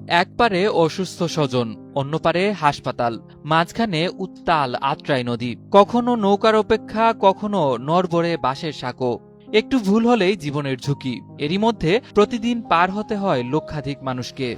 এক পারে অসুস্থ স্বজন, অন্য পারে হাসপাতাল, মাঝখানে উত্তাল আত্রাই নদী। কখনো নৌকার অপেক্ষা, কখনো নড়বড়ে বাঁশের সাঁকো। একটু ভুল হলেই জীবনের ঝুঁকি। এরই মধ্যে প্রতিদিন পার হতে হয় লক্ষাধিক মানুষকে।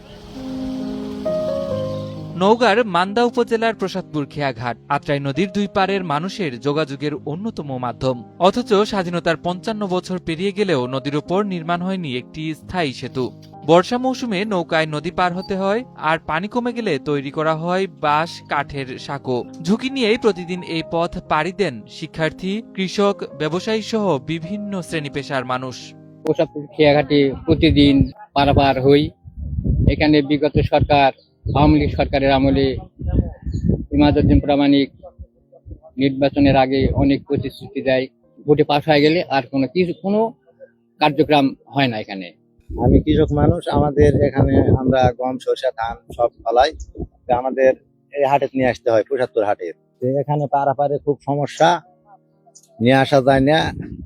নওগাঁর মান্দা উপজেলার প্রসাদপুর খেয়াঘাট আত্রাই নদীর দুই পারের মানুষের যোগাযোগের অন্যতম মাধ্যম। অথচ স্বাধীনতার ৫৫ বছর পেরিয়ে গেলেও নদীর ওপর নির্মাণ হয়নি একটি স্থায়ী সেতু। বর্ষা মৌসুমে নৌকায় নদী পার হতে হয়, আর পানি কমে গেলে তৈরি করা হয় বাঁশ কাঠের সাঁকো। ঝুঁকি নিয়েই প্রতিদিন এই পথ পাড়ি দেন শিক্ষার্থী, কৃষক, ব্যবসায়ী সহ বিভিন্ন শ্রেণী পেশার মানুষ। প্রসাদপুর খেয়াঘাটে প্রতিদিন পারাপার হই। এখানে বিগত সরকার, আওয়ামী লীগ সরকারের আমলে ইমাদউদ্দিন প্রামাণিক নির্বাচনের আগে অনেক প্রতিশ্রুতি দেয়। ভোটে পাস হয়ে গেলে আর কোনো কার্যক্রম হয় না এখানে। আমি কৃষক মানুষ, আমাদের এখানে আমরা গম, সরষা, ধান সব ফলাই। আমাদের এই হাটে নিয়ে আসতে হয়, প্রসাদপুর হাটে। এখানে পারাপারে খুব সমস্যা, নিয়ে আসা যায় না।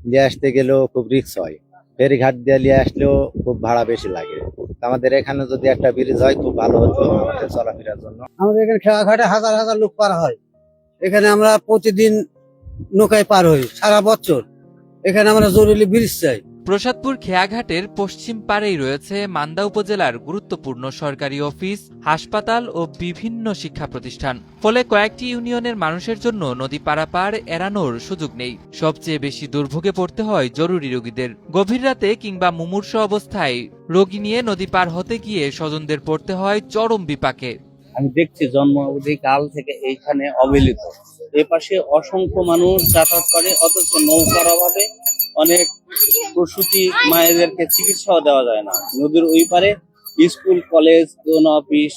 নিয়ে আসতে গেলেও খুব রিস্ক হয়। ফেরিঘাট দিয়ে নিয়ে আসলেও খুব ভাড়া বেশি লাগে। আমাদের এখানে যদি একটা ব্রিজ হয় খুব ভালো হতো আমাদের চলাফেরার জন্য। আমাদের এখানে খেয়াঘাটে হাজার হাজার লোক পার হয়। এখানে আমরা প্রতিদিন নৌকায় পার হই সারা বছর। এখানে আমরা জরুরি ব্রিজ চাই। প্রসাদপুর খেয়াঘাটের পশ্চিম পাড়েই রয়েছে মান্দা উপজেলার গুরুত্বপূর্ণ সরকারি অফিস, হাসপাতাল ও বিভিন্ন শিক্ষা প্রতিষ্ঠান। ফলে কয়েকটি ইউনিয়নের মানুষের জন্য নদী পারাপার এড়ানোর সুযোগ নেই। সবচেয়ে বেশি দুর্ভোগে পড়তে হয় জরুরি রোগীদের। গভীর রাতে কিংবা মুমূর্ষ অবস্থায় রোগী নিয়ে নদী পার হতে গিয়ে স্বজনদের পড়তে হয় চরম বিপাকে। আমি দেখছি জন্ম কাল থেকে এইখানে অবহেলিত। এ পাশে অসংখ্য মানুষ যাতায়াত করে, অথচ নৌকার অভাবে অনেক প্রসূতি মায়েদেরকে চিকিৎসাও দেওয়া যায় না। নদীর ওই পারে স্কুল, কলেজ, যৌন অফিস,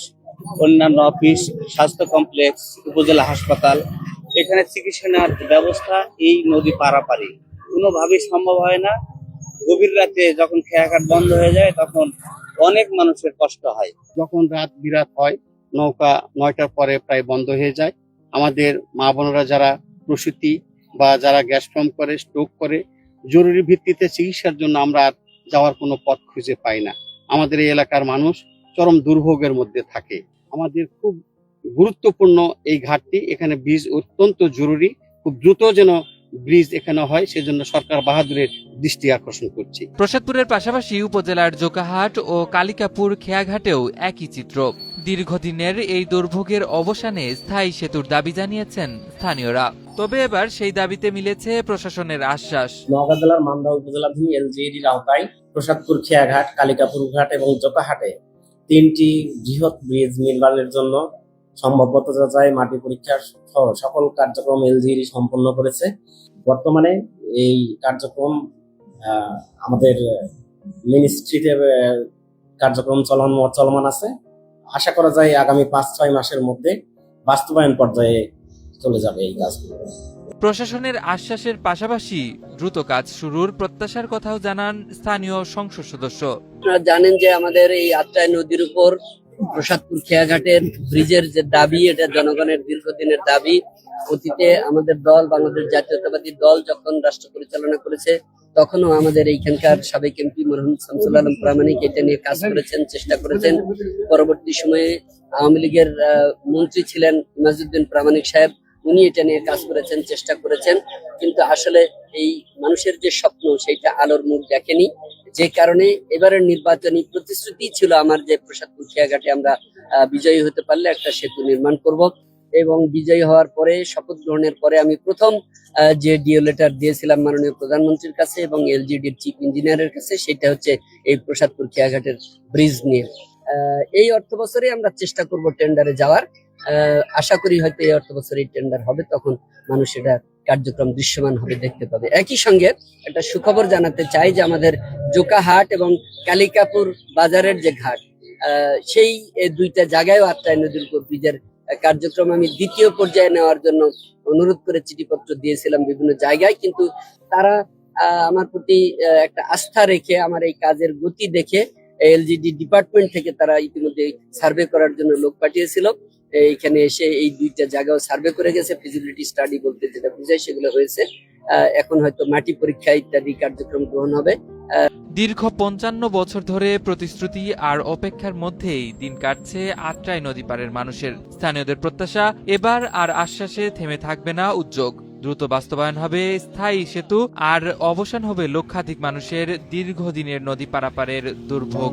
অন্যান্য অফিস, স্বাস্থ্য কমপ্লেক্স, উপজেলা হাসপাতাল, এখানে চিকিৎসা নেওয়ার ব্যবস্থা এই নদী পারাপারি কোনোভাবেই সম্ভব হয় না। গভীর রাতে যখন খেয়াঘাট বন্ধ হয়ে যায় তখন অনেক মানুষের কষ্ট হয়। যখন রাত বিরাত হয়, নৌকা ৯টার পরে প্রায় বন্ধ হয়ে যায়। আমাদের মা বোনেরা যারা প্রসূতি বা যারা গ্যাস ফর্ম করে, স্ট্রোক করে, জরুরি ভিত্তিতে চিকিৎসার জন্য আমরা আর যাওয়ার কোনো পথ খুঁজে পাই না। আমাদের এই এলাকার মানুষ চরম দুর্ভোগের মধ্যে থাকে। আমাদের খুব গুরুত্বপূর্ণ এই ঘাটটি, এখানে ব্রিজ অত্যন্ত জরুরি। খুব দ্রুত যেন ব্রিজ এখানে হয়, সেজন্য সরকার বাহাদুরের দৃষ্টি আকর্ষণ করছি। প্রসাদপুরের পাশাপাশি উপজেলার জোকাহাট ও কালিকাপুর খেয়াঘাটেও একই চিত্র। দীর্ঘদিনের এই দুর্ভোগের অবসানে স্থায়ী সেতুর দাবি জানিয়েছেন স্থানীয়রা। তবে এবার সেই দাবিতে মিলেছে প্রশাসনের আশ্বাস। নওগাঁ জেলার মান্দা উপজেলাধীন এলজিইডির আওতায় প্রসাদপুর খেয়াঘাট, কালিকাপুর ঘাট এবং জোকাহাটে ৩টি বৃহৎ ব্রিজ নির্মাণের জন্য সম্ভাব্যতা যাচাই, মাটি পরীক্ষা সহ সকল কার্যক্রম এলজিইডি সম্পন্ন করেছে। বর্তমানে এই কার্যক্রম আমাদের মিনিস্ট্রিতে কার্যক্রম চলমান আছে। আশা করা যায় আগামী ৫-৬ মাসের মধ্যে বাস্তবায়ন পর্যায়ে চলে যাবে এই কাজগুলো। প্রশাসনের আশ্বাসের পাশাপাশি দ্রুত কাজ শুরুর প্রত্যাশার কথাও জানান স্থানীয় সংসদ সদস্য। আপনারা জানেন যে আমাদের এই আত্রাই নদীর উপর প্রসাদপুর খেয়াঘাটের ব্রিজের যে দাবি, এটা জনগণের দীর্ঘদিনের দাবি। অতীতে আমাদের দল, বাংলাদেশ জাতীয়তাবাদী দল, যখন রাষ্ট্র পরিচালনা করেছে তখনও আমাদের এইখানকার সাবেক এমপি মরহুম শামসুল আলম প্রামাণিক এটা নিয়ে কাজ করেছেন, চেষ্টা করেছেন। পরবর্তী সময়ে আওয়ামী লীগের মন্ত্রী ছিলেন ইমাদউদ্দিন প্রামাণিক সাহেব, উনি এটা নিয়ে কাজ করেছেন, চেষ্টা করেছেন। কিন্তু আসলে এই মানুষের যে স্বপ্ন সেইটা আলোর মুখ দেখেনি। যে কারণে এবারের নির্বাচনী প্রতিশ্রুতি ছিল আমার যে প্রসাদপুর খেয়াঘাটে আমরা বিজয়ী হতে পারলে একটা সেতু নির্মাণ করব। এবং বিজয়ী হওয়ার পরে, শপথ গ্রহণের পরে আমি প্রথম যে ডিও লেটার দিয়েছিলাম মাননীয় প্রধানমন্ত্রীর কাছে এবং এলজিডির চিফ ইঞ্জিনিয়ারের কাছে, সেটা হচ্ছে এই প্রসাদপুর খেয়াঘাটের ব্রিজ নিয়ে। এই অর্থ বছরে আমরা চেষ্টা করব টেন্ডারে যাওয়ার। আশা করি হয়তো এই অর্থ বছরে টেন্ডার হবে, তখন মানুষ এটা কার্যক্রম দৃশ্যমান হবে, দেখতে পাবে। একই সঙ্গে একটা সুখবর জানাতে চাই যে আমাদের জোকাহাট এবং কালিকাপুর বাজারের যে ঘাট, সেই দুইটা জায়গায়ও আত্রাই নদীর উপর ব্রিজের কার্যক্রম আমি দ্বিতীয় পর্যায়ে নেওয়ার জন্য অনুরোধ করে চিঠিপত্র দিয়েছিলাম বিভিন্ন জায়গায়। কিন্তু তারা আমার প্রতি একটা আস্থা রেখে, আমার এই কাজের গতি দেখে এলজিডি ডিপার্টমেন্ট থেকে তারা ইতিমধ্যে সার্ভে করার জন্য লোক পাঠিয়েছিল। এইখানে এসে এই দুইটা জায়গাও সার্ভে করে গেছে। ফিজিবিলিটি স্টাডি বলতে যেটা বুঝায় সেগুলো হয়েছে। এখন হয়তো মাটি পরীক্ষা ইত্যাদি কার্যক্রম গ্রহণ হবে। দীর্ঘ ৫৫ বছর ধরে প্রতিশ্রুতি আর অপেক্ষার মধ্যেই দিন কাটছে আত্রাই নদী পারের মানুষের। স্থানীয়দের প্রত্যাশা, এবার আর আশ্বাসে থেমে থাকবে না উদ্যোগ। দ্রুত বাস্তবায়ন হবে স্থায়ী সেতু, আর অবসান হবে লক্ষাধিক মানুষের দীর্ঘদিনের নদী পারাপারের দুর্ভোগ।